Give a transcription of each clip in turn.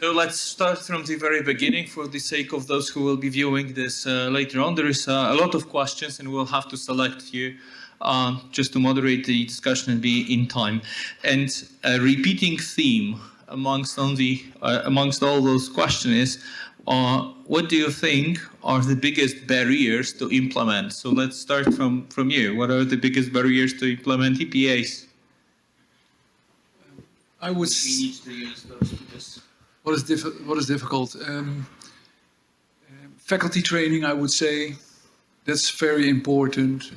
So let's start from the very beginning for the sake of those who will be viewing this later on. There is a lot of questions and we'll have to select here just to moderate the discussion and be in time. And a repeating theme amongst all those questions is, what do you think are the biggest barriers to implement? So let's start from you. What are the biggest barriers to implement EPAs? I would. We need to use those to this. What is difficult? Faculty training, I would say, that's very important.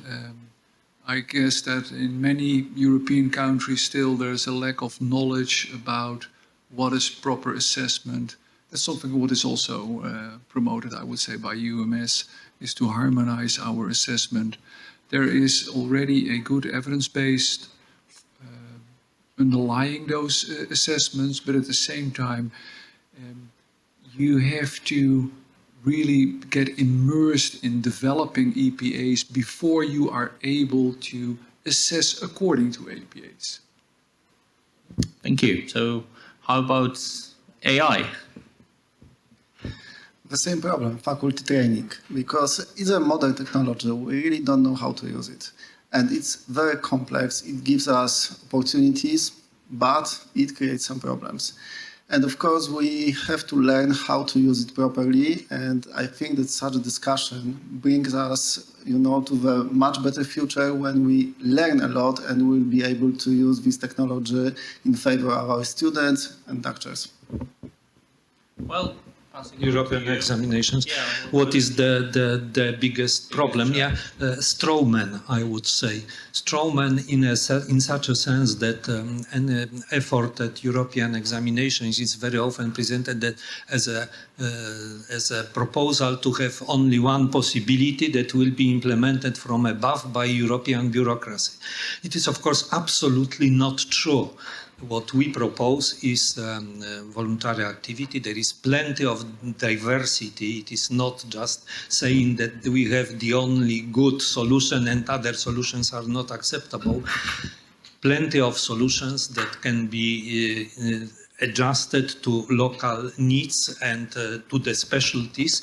I guess that in many European countries still there's a lack of knowledge about what is proper assessment. That's something what is also promoted, I would say, by UMS, is to harmonize our assessment. There is already a good evidence-based underlying those assessments, but at the same time, you have to really get immersed in developing EPAs before you are able to assess according to EPAs. Thank you. So how about AI? The same problem, faculty training, because it's a modern technology. We really don't know how to use it. And it's very complex. It gives us opportunities, but it creates some problems. And of course, we have to learn how to use it properly. And I think that such a discussion brings us, to the much better future when we learn a lot and we'll be able to use this technology in favor of our students and doctors. Well, European examinations. Yeah. What is the biggest problem? Yeah, strawman, I would say. Strawman in such a sense that an effort at European examinations is very often presented that as a proposal to have only one possibility that will be implemented from above by European bureaucracy. It is, of course, absolutely not true. What we propose is voluntary activity. There is plenty of diversity. It is not just saying that we have the only good solution and other solutions are not acceptable. Plenty of solutions that can be adjusted to local needs and to the specialties.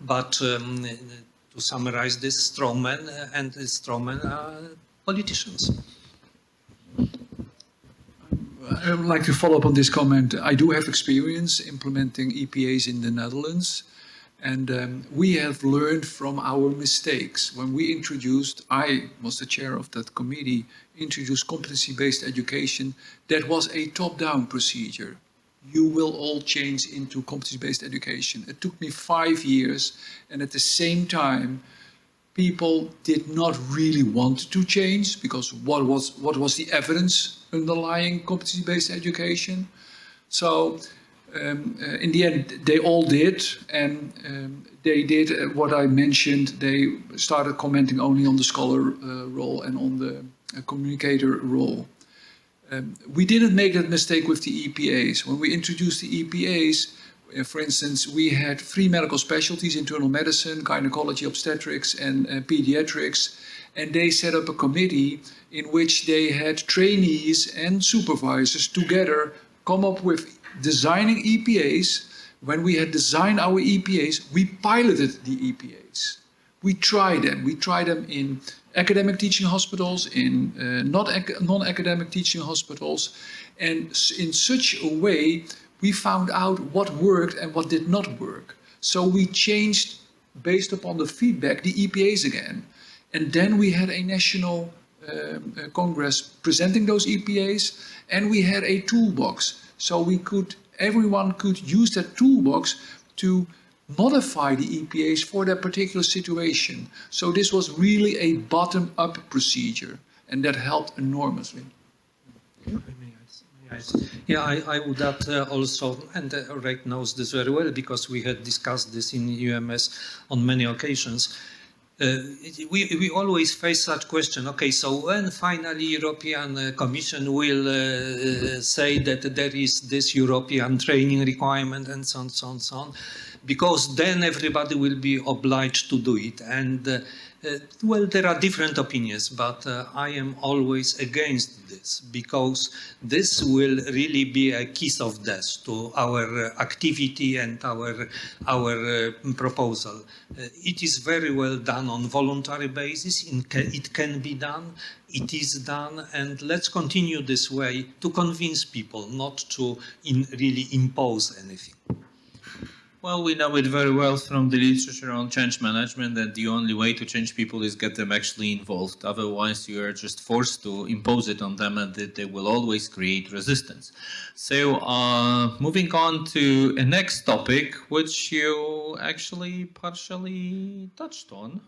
But to summarize this, strawmen and strawmen are politicians. I would like to follow up on this comment. I do have experience implementing EPAs in the Netherlands, and we have learned from our mistakes. When we introduced, I was the chair of that committee, introduced competency-based education, that was a top-down procedure. You will all change into competency-based education. It took me 5 years, and at the same time, people did not really want to change because what was the evidence underlying competency-based education? So in the end, they all did, and they did what I mentioned. They started commenting only on the scholar role and on the communicator role. We didn't make that mistake with the EPAs. When we introduced the EPAs, for instance, we had 3 medical specialties: internal medicine, gynecology, obstetrics, and pediatrics. And they set up a committee in which they had trainees and supervisors together come up with designing EPAs. When we had designed our EPAs, we piloted the EPAs. We tried them. We tried them in academic teaching hospitals, in non-academic teaching hospitals. And in such a way, we found out what worked and what did not work. So we changed, based upon the feedback, the EPAs again. And then we had a national congress presenting those EPAs, and we had a toolbox. So everyone could use that toolbox to modify the EPAs for their particular situation. So this was really a bottom-up procedure, and that helped enormously. Yeah, I would add also, and Rake knows this very well because we had discussed this in UMS on many occasions. We always face such question. Okay, so when finally European Commission will say that there is this European training requirement and so on, so on, so on. because then everybody will be obliged to do it. And well, there are different opinions, but I am always against this, because this will really be a kiss of death to our activity and our proposal. It is very well done on voluntary basis. It can be done. It is done, and let's continue this way to convince people, not to really impose anything. Well, we know it very well from the literature on change management that the only way to change people is get them actually involved. Otherwise, you are just forced to impose it on them, and that they will always create resistance. So, moving on to a next topic, which you actually partially touched on.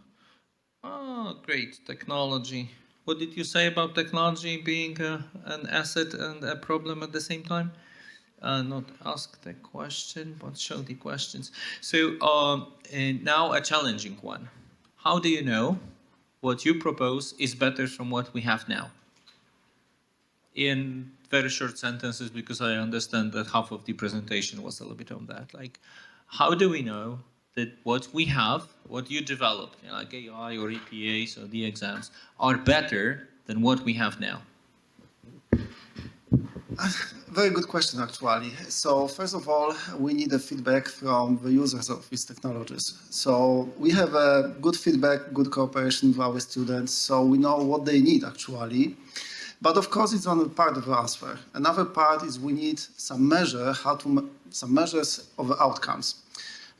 Oh, great, technology. What did you say about technology being an asset and a problem at the same time? Not ask the question, but show the questions. So and now a challenging one. How do you know what you propose is better from what we have now? In very short sentences, because I understand that half of the presentation was a little bit on that. Like, how do we know that what we have, what you developed, like AI or EPAs or the exams, are better than what we have now? Very good question, actually. So first of all, we need a feedback from the users of these technologies. So we have a good feedback, good cooperation with our students, so we know what they need, actually. But of course, it's only part of the answer. Another part is we need some measures of the outcomes.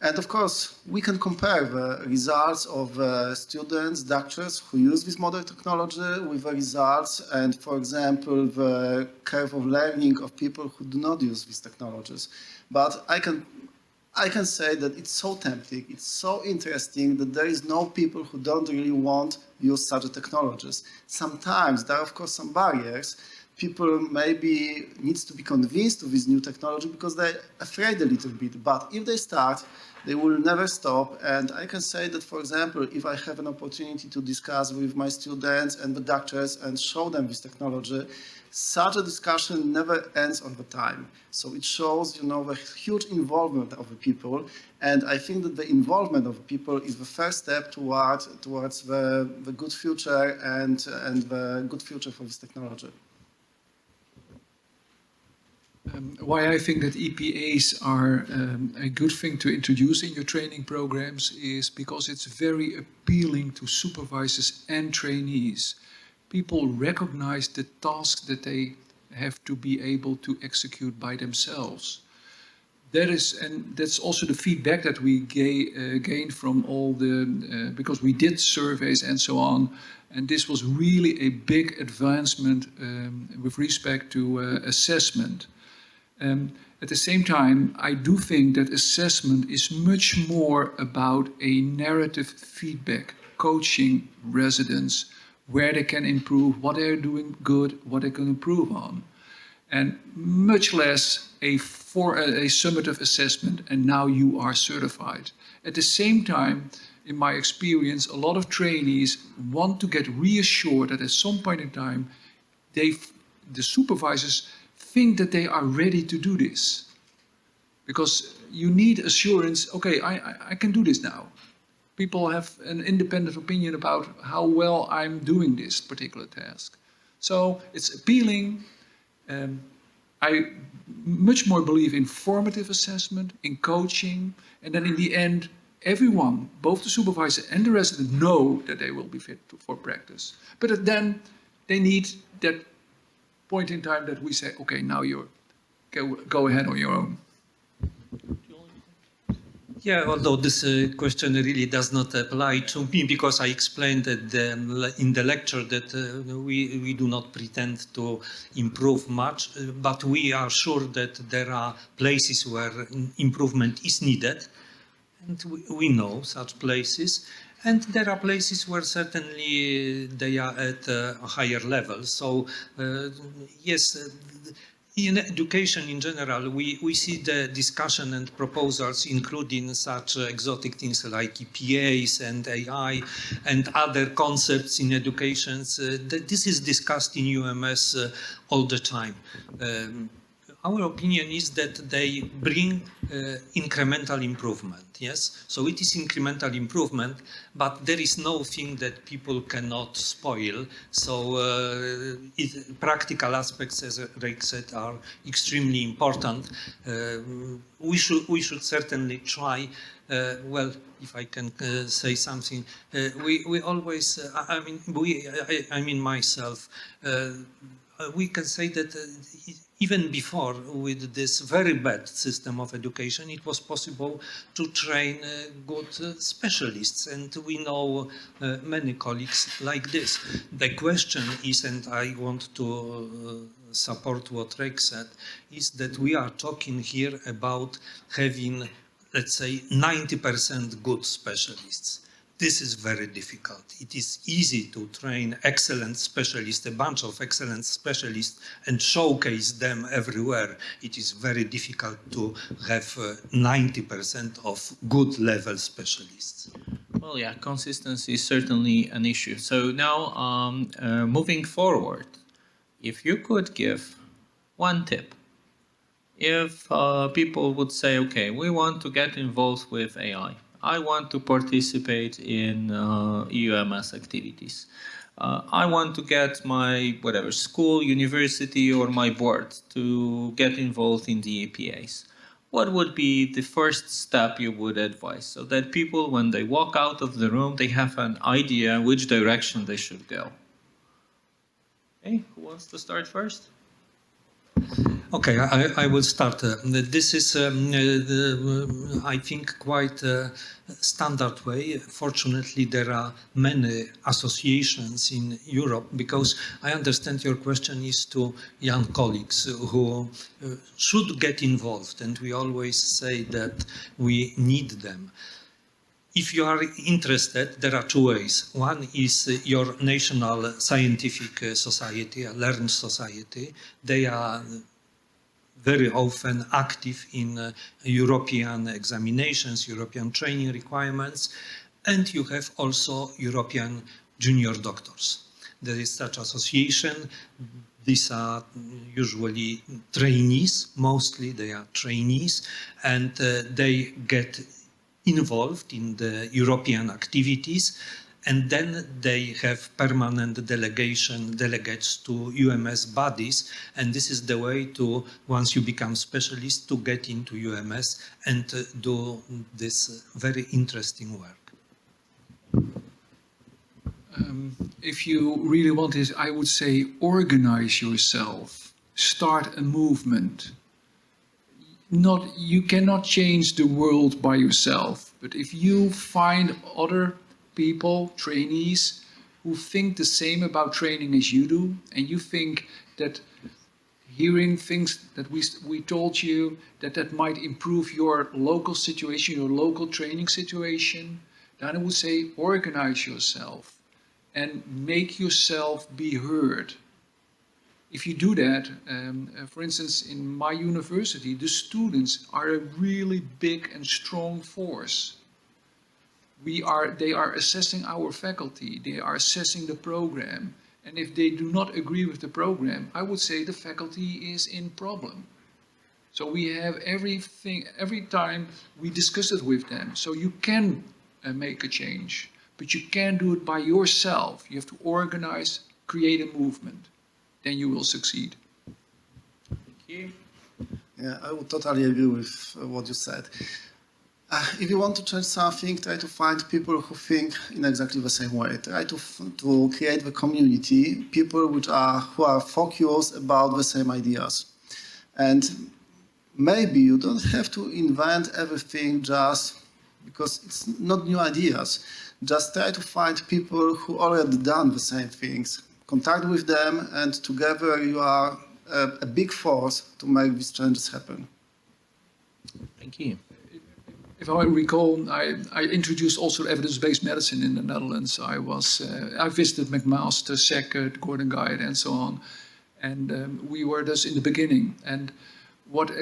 And of course, we can compare the results of students, doctors who use this modern technology with the results and, for example, the curve of learning of people who do not use these technologies. But I can say that it's so tempting, it's so interesting that there is no people who don't really want to use such technologies. Sometimes there are, of course, some barriers. People maybe needs to be convinced of this new technology because they're afraid a little bit. But if they start, they will never stop. And I can say that, for example, if I have an opportunity to discuss with my students and the doctors and show them this technology, such a discussion never ends on the time. So it shows, the huge involvement of the people. And I think that the involvement of the people is the first step towards the good future and the good future for this technology. Why I think that EPAs are a good thing to introduce in your training programs is because it's very appealing to supervisors and trainees. People recognize the tasks that they have to be able to execute by themselves. That's also the feedback that we gained from all because we did surveys and so on. And this was really a big advancement with respect to assessment. At the same time, I do think that assessment is much more about a narrative feedback, coaching residents, where they can improve, what they're doing good, what they can improve on. And much less a summative assessment, and now you are certified. At the same time, in my experience, a lot of trainees want to get reassured that at some point in time, the supervisors think that they are ready to do this. Because you need assurance, okay, I can do this now. People have an independent opinion about how well I'm doing this particular task. So it's appealing. I much more believe in formative assessment, in coaching, and then in the end, everyone, both the supervisor and the resident, know that they will be fit for practice. But then they need that point in time that we say, okay, now you go ahead on your own. Yeah, although this question really does not apply to me, because I explained that in the lecture that we do not pretend to improve much, but we are sure that there are places where improvement is needed, and we know such places. And there are places where certainly they are at a higher level. So yes, in education in general, we see the discussion and proposals including such exotic things like EPAs and AI and other concepts in education. This is discussed in UMS all the time. our opinion is that they bring incremental improvement, yes? So it is incremental improvement, but there is no thing that people cannot spoil. So practical aspects, as Rake said, are extremely important. We should certainly try, well, if I can say something, we always, I mean myself, we can say that even before, with this very bad system of education, it was possible to train good specialists, and we know many colleagues like this. The question is, and I want to support what Rake said, is that we are talking here about having, let's say, 90% good specialists. This is very difficult. It is easy to train excellent specialists, a bunch of excellent specialists, and showcase them everywhere. It is very difficult to have 90% of good level specialists. Well, yeah, consistency is certainly an issue. So now, moving forward, if you could give one tip, if people would say, okay, we want to get involved with AI, I want to participate in EUMS activities. I want to get my whatever school, university, or my board to get involved in the APAs. What would be the first step you would advise so that people, when they walk out of the room, they have an idea which direction they should go? Okay, who wants to start first? Okay, I will start. This is, I think, quite a standard way. Fortunately, there are many associations in Europe, because I understand your question is to young colleagues who should get involved, and we always say that we need them. If you are interested, there are two ways. One is your national scientific society, a learned society. They are very often active in European examinations, European training requirements, and you have also European junior doctors. There is such association. These are usually trainees, mostly they are trainees, and they get involved in the European activities, and then they have permanent delegates to UMS bodies, and this is the way to, once you become specialist, to get into UMS and do this very interesting work. If you really want this, I would say organize yourself, start a movement. You cannot change the world by yourself, but if you find other people, trainees, who think the same about training as you do, and you think that hearing things that we told you, that might improve your local situation, your local training situation, then I would say organize yourself and make yourself be heard. If you do that, for instance, in my university, the students are a really big and strong force. They are assessing our faculty, they are assessing the program, and if they do not agree with the program, I would say the faculty is in problem. So we have every time we discuss it with them. So you can make a change, but you can't do it by yourself. You have to organize, create a movement. Then you will succeed. Thank you. Yeah, I would totally agree with what you said. If you want to change something, try to find people who think in exactly the same way. Try to create the community, people who are focused about the same ideas. And maybe you don't have to invent everything just because it's not new ideas. Just try to find people who already done the same things. Contact with them, and together you are a big force to make these changes happen. Thank you. If I recall, I introduced also evidence-based medicine in the Netherlands. I visited McMaster, Sackett, Gordon Guide, and so on. And we were thus in the beginning. And what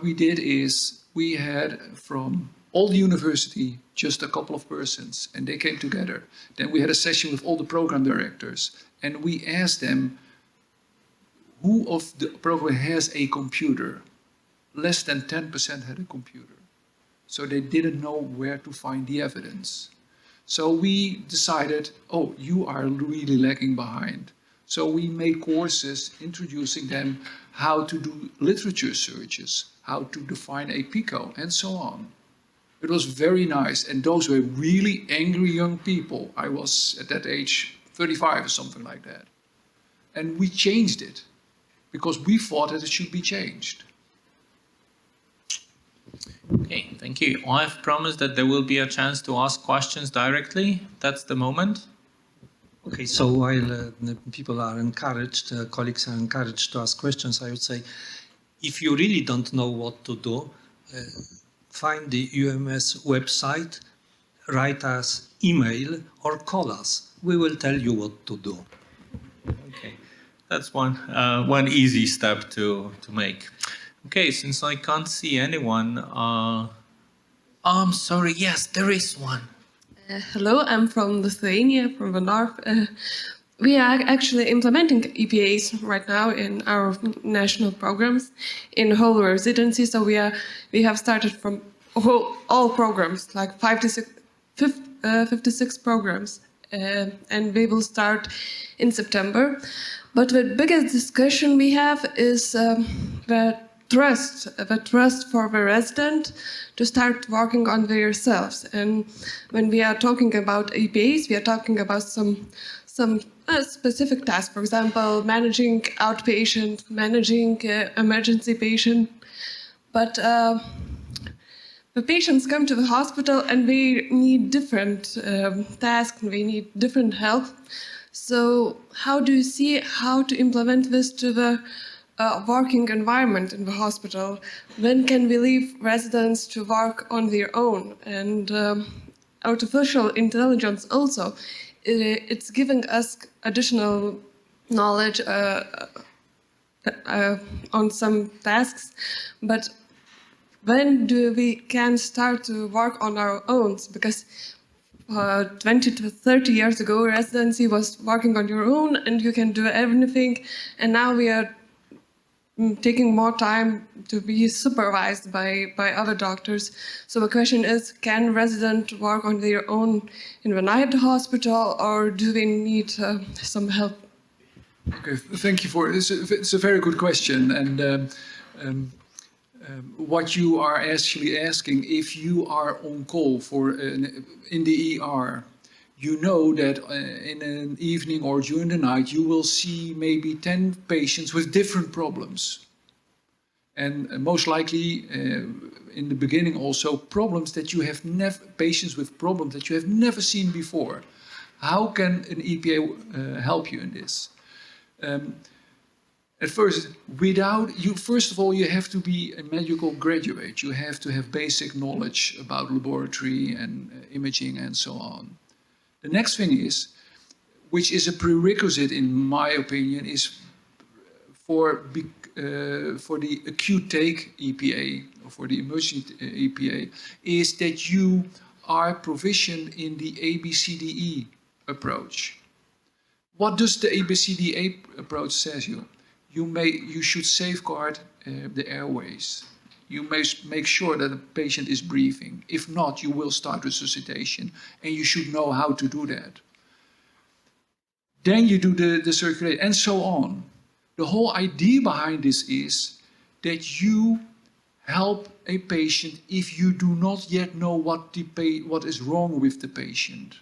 we did is we had from all the university just a couple of persons, and they came together. Then we had a session with all the program directors, and we asked them, who of the program has a computer? Less than 10% had a computer. So they didn't know where to find the evidence. So we decided, oh, you are really lagging behind. So we made courses introducing them how to do literature searches, how to define a PICO, and so on. It was very nice, and those were really angry young people. I was at that age 35 or something like that. And we changed it because we thought that it should be changed. Okay, thank you. I've promised that there will be a chance to ask questions directly. That's the moment. Okay, so while the people are encouraged, colleagues are encouraged to ask questions, I would say, if you really don't know what to do, find the UMS website, write us email or call us. We will tell you what to do. Okay, that's one easy step to make. Okay, since I can't see anyone, I'm sorry. Yes, there is one. Hello, I'm from Lithuania, from the north. We are actually implementing EPAs right now in our national programs in whole residency. So we have started from all programs, like 56 programs, and we will start in September. But the biggest discussion we have is the trust for the resident to start working on themselves. And when we are talking about EPAs, we are talking about some specific tasks. For example, managing outpatient, managing emergency patient. But the patients come to the hospital and they need different tasks, they need different help. So how do you see how to implement this to the working environment in the hospital? When can we leave residents to work on their own? And artificial intelligence also, it's giving us additional knowledge on some tasks, but when do we can start to work on our own? Because 20 to 30 years ago, residency was working on your own and you can do everything, and now we are taking more time to be supervised by other doctors. So the question is, can residents work on their own in the night hospital, or do they need some help? Okay, thank you for it. It's a very good question. And what you are actually asking, if you are on call in the ER, you know that in an evening or during the night, you will see maybe 10 patients with different problems. And most likely, in the beginning also, problems that you have never, patients with problems that you have never seen before. How can an EPA help you in this? At first, first of all, you have to be a medical graduate. You have to have basic knowledge about laboratory and imaging and so on. The next thing is, which is a prerequisite in my opinion, is for the acute take EPA, or for the emergency EPA, is that you are proficient in the ABCDE approach. What does the ABCDE approach says you? You should safeguard the airways. You may make sure that the patient is breathing. If not, you will start resuscitation, and you should know how to do that. Then you do the circulation, and so on. The whole idea behind this is that you help a patient if you do not yet know what is wrong with the patient.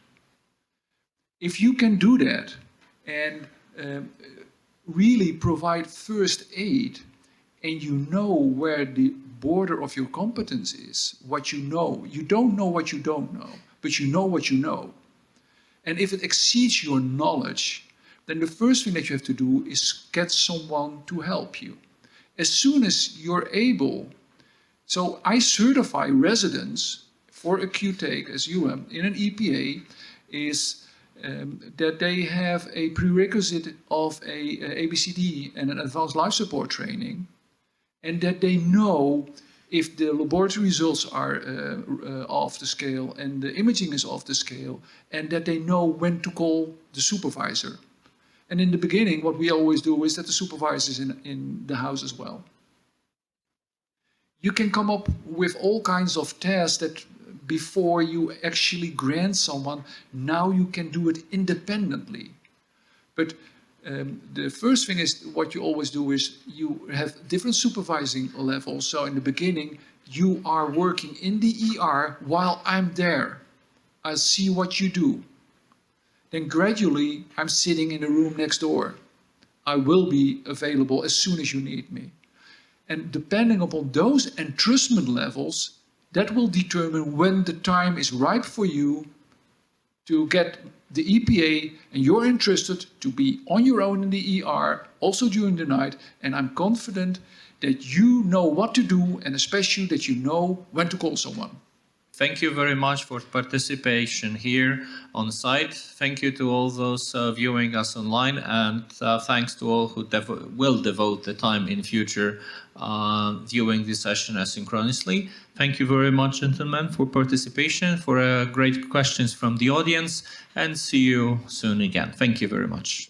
If you can do that and really provide first aid, and you know where the border of your competence is, what you know. You don't know what you don't know, but you know what you know. And if it exceeds your knowledge, then the first thing that you have to do is get someone to help you. As soon as you're able, so I certify residents for acute take as UM in an EPA, is that they have a prerequisite of a ABCD and an advanced life support training, and that they know if the laboratory results are off the scale and the imaging is off the scale, and that they know when to call the supervisor. And in the beginning, what we always do is that the supervisor is in the house as well. You can come up with all kinds of tasks that before you actually grant someone, now you can do it independently. But the first thing is what you always do is you have different supervising levels. So in the beginning, you are working in the ER while I'm there. I see what you do. Then gradually, I'm sitting in the room next door. I will be available as soon as you need me. And depending upon those entrustment levels, that will determine when the time is ripe for you to get the EPA, and you're interested to be on your own in the ER, also during the night. And I'm confident that you know what to do, and especially that you know when to call someone. Thank you very much for participation here on site. Thank you to all those viewing us online, and thanks to all who will devote the time in future viewing this session asynchronously. Thank you very much, gentlemen, for participation, for great questions from the audience, and see you soon again. Thank you very much.